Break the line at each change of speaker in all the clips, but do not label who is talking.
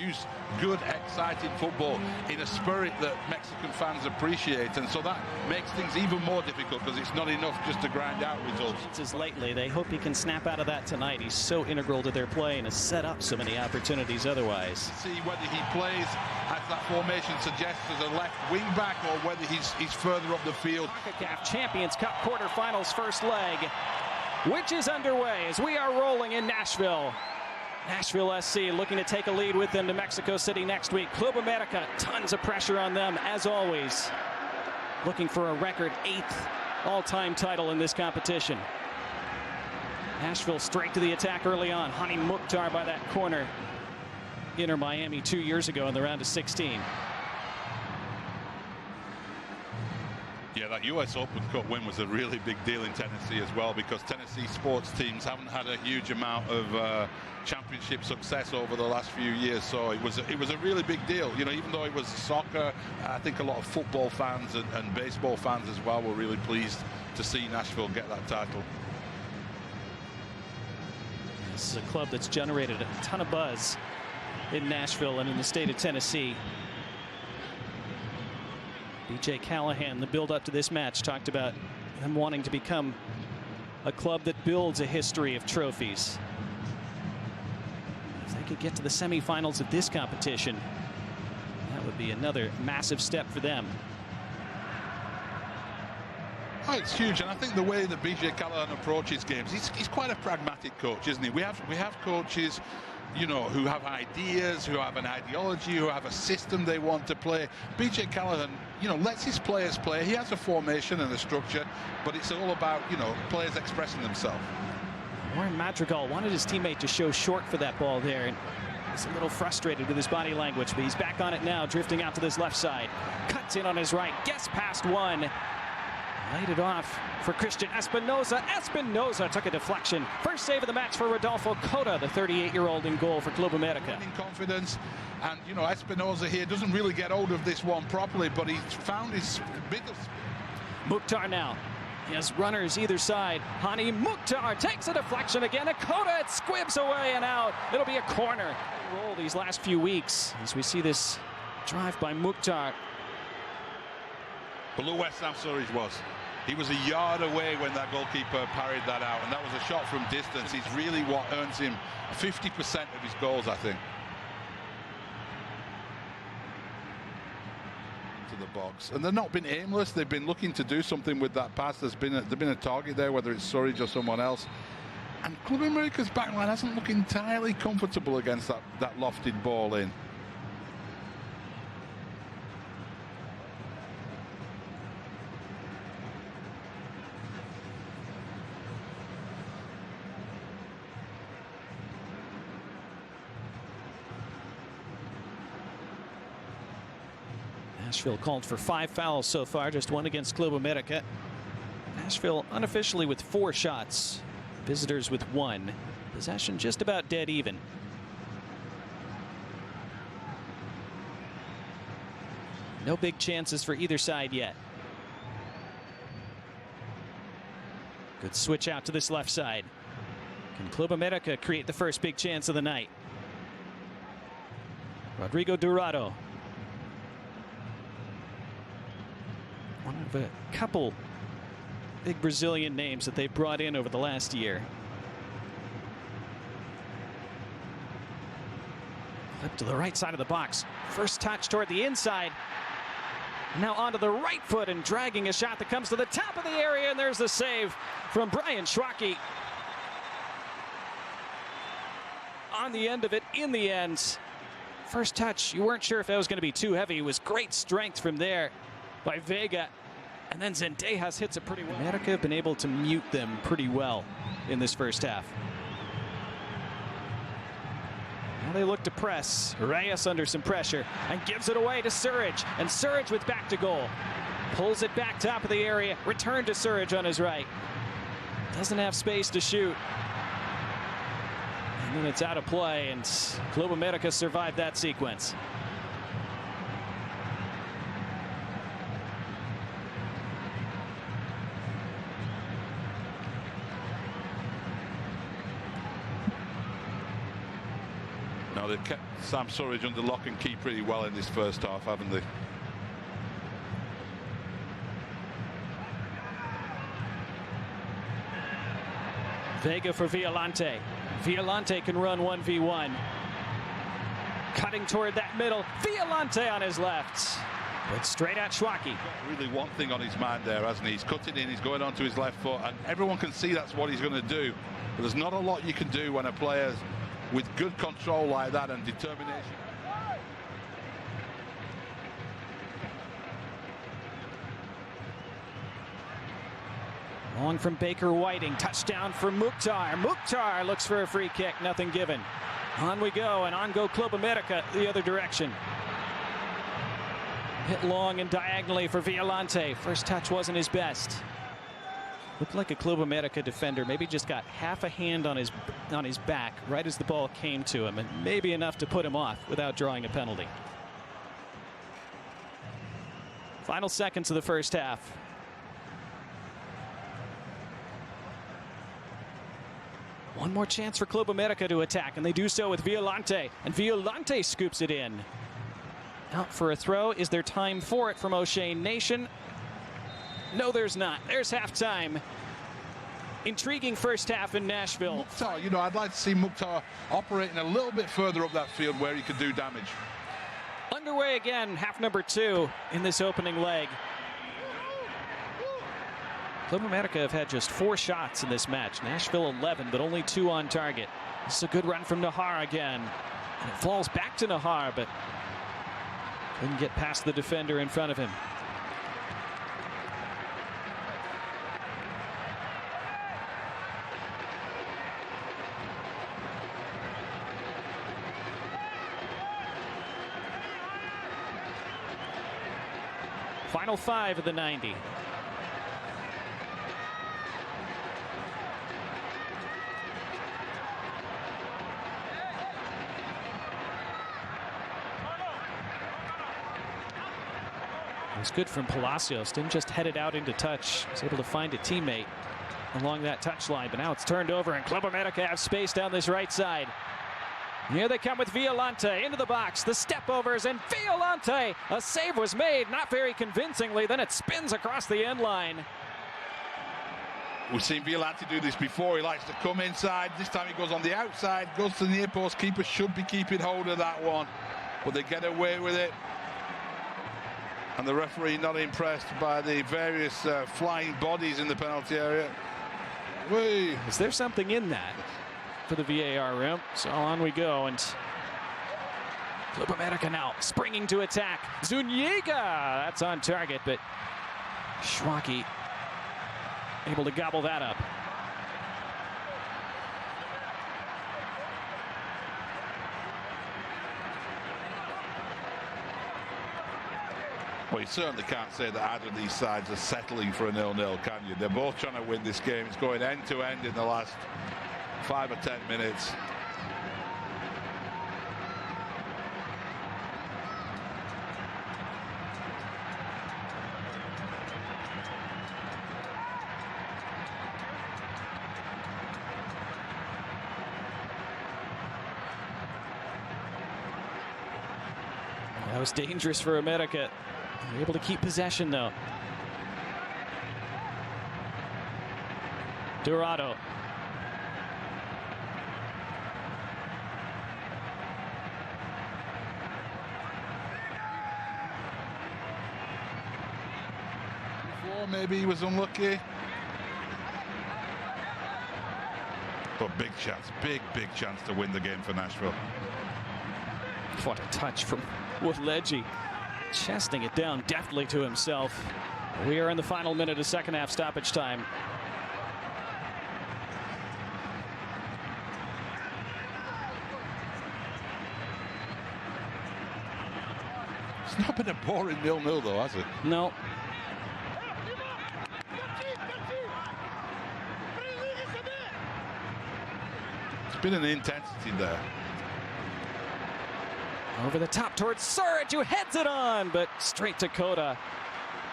produce good, exciting football in a spirit that Mexican fans appreciate, and so that makes things even more difficult because it's not enough just to grind out results.
Lately, they hope he can snap out of that tonight. He's so integral to their play and has set up so many opportunities otherwise.
See whether he plays, as that formation suggests, as a left wing back, or whether he's further up the field.
Concacaf Champions Cup quarterfinals first leg, which is underway as we are rolling in Nashville. Nashville SC looking to take a lead with them to Mexico City next week. Club América, tons of pressure on them as always. Looking for a record 8th all-time title in this competition. Nashville straight to the attack early on. Hani Mukhtar by that corner. Inter Miami 2 years ago in the round of 16.
Yeah, that US Open Cup win was a really big deal in Tennessee as well, because Tennessee sports teams haven't had a huge amount of championship success over the last few years, so it was a really big deal. You know, even though it was soccer, I think a lot of football fans and baseball fans as well were really pleased to see Nashville get that title.
This is a club that's generated a ton of buzz in Nashville and in the state of Tennessee. BJ Callahan, the build-up to this match, talked about them wanting to become a club that builds a history of trophies. If they could get to the semifinals of this competition, that would be another massive step for them.
Oh, it's huge, and I think the way that BJ Callahan approaches games, he's quite a pragmatic coach, isn't he? We have coaches, you know, who have ideas, who have an ideology, who have a system they want to play. BJ Callahan, you know, lets his players play. He has a formation and a structure, but it's all about, you know, players expressing themselves.
Warren Madrigal wanted his teammate to show short for that ball there, and he's a little frustrated with his body language, but he's back on it now, drifting out to this left side. Cuts in on his right, gets past one. Laid it off for Christian Espinoza. Espinoza took a deflection. First save of the match for Rodolfo Cota, the 38-year-old in goal for Club América.
In confidence, and you know, Espinoza here doesn't really get hold of this one properly, but he's found his biggest.
Mukhtar now. He has runners either side. Hani Mukhtar takes a deflection again. A Cota, it squibs away and out. It'll be a corner. Roll these last few weeks as we see this drive by Mukhtar.
But look where Sam Surridge was. He was a yard away when that goalkeeper parried that out, and that was a shot from distance. He's really what earns him 50% of his goals, I think. To the box, and they've not been aimless. They've been looking to do something with that pass. There's been a target there, whether it's Surridge or someone else. And Club America's backline hasn't looked entirely comfortable against that lofted ball in.
Nashville called for 5 fouls so far, just 1 against Club América. Nashville unofficially with 4 shots, visitors with 1. Possession just about dead even. No big chances for either side yet. Good switch out to this left side. Can Club América create the first big chance of the night? Rodrigo Dorado. One of a couple big Brazilian names that they've brought in over the last year. Flip to the right side of the box. First touch toward the inside. Now onto the right foot and dragging a shot that comes to the top of the area, and there's the save from Brian Schwacke. On the end of it, in the end. First touch, you weren't sure if that was going to be too heavy. It was great strength from there by Vega, and then Zendejas hits it pretty well. América have been able to mute them pretty well in this first half. Now they look to press. Reyes under some pressure and gives it away to Surridge, and Surridge with back to goal. Pulls it back top of the area, return to Surridge on his right. Doesn't have space to shoot. And then it's out of play, and Club América survived that sequence.
Now they've kept Sam Surridge under lock and key pretty well in this first half, haven't they?
Vega for Violante. Violante can run 1v1. Cutting toward that middle. Violante on his left. But straight at Schwacke.
Really one thing on his mind there, hasn't he? He's cutting in, he's going onto his left foot, and everyone can see that's what he's going to do. But there's not a lot you can do when a player's with good control like that and determination.
Long from Baker Whiting. Touchdown for Mukhtar. Mukhtar looks for a free kick. Nothing given. On we go, and on go Club América the other direction. Hit long and diagonally for Violante. First touch wasn't his best. Looked like a Club América defender. Maybe just got half a hand on his back right as the ball came to him, and maybe enough to put him off without drawing a penalty. Final seconds of the first half. One more chance for Club América to attack, and they do so with Violante, and Violante scoops it in. Out for a throw. Is there time for it from O'Shea Nation? No, there's not. There's halftime. Intriguing first half in Nashville.
Mukhtar, you know, I'd like to see Mukhtar operating a little bit further up that field where he could do damage.
Underway again, half number 2 in this opening leg. Club América have had just 4 shots in this match. Nashville 11, but only 2 on target. This is a good run from Nahar again. And it falls back to Nahar, but couldn't get past the defender in front of him. Final 5 of the 90. It was good from Palacios. Didn't just head it out into touch. Was able to find a teammate along that touchline. But now it's turned over, and Club América have space down this right side. Here they come with Violante into the box. The step overs, and Violante. A save was made, not very convincingly. Then it spins across the end line.
We've seen Violante do this before. He likes to come inside. This time he goes on the outside, goes to the near post. Keeper should be keeping hold of that one, but they get away with it. And the referee not impressed by the various flying bodies in the penalty area. Whee.
Is there something in that for the VAR room? So on we go, and Club América now springing to attack. Zuniga, that's on target, but Schwacke able to gobble that up.
Well, you certainly can't say that either of these sides are settling for a 0-0, can you? They're both trying to win this game. It's going end to end in the last 5 or 10 minutes.
That was dangerous for América. They're able to keep possession, though. Dorado.
Before, maybe he was unlucky. But big chance, big chance to win the game for Nashville.
What a touch from Woodledge. Chesting it down deftly to himself. We are in the final minute of second half stoppage time.
It's not been a boring 0-0 though, has it?
No.
It's been an intensity there.
Over the top towards Surridge, who heads it on, but straight to Coda.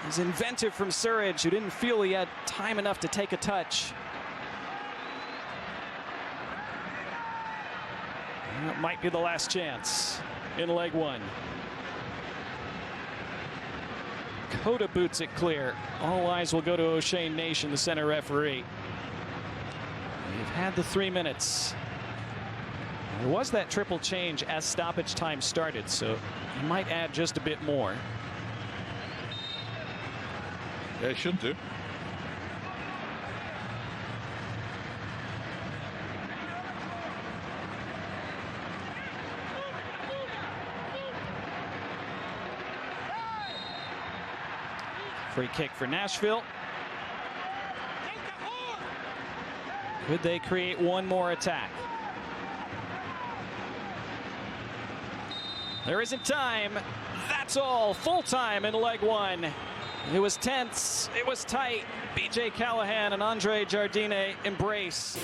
He's inventive from Surridge, who didn't feel he had time enough to take a touch. That might be the last chance in leg one. Coda boots it clear. All eyes will go to O'Shane Nation, the center referee. They've had the 3 minutes. There was that triple change as stoppage time started, so you might add just a bit more.
Yeah, it should do.
Free kick for Nashville. Could they create one more attack? There isn't time. That's all. Full time in leg one. It was tense. It was tight. BJ Callahan and Andre Jardine embrace.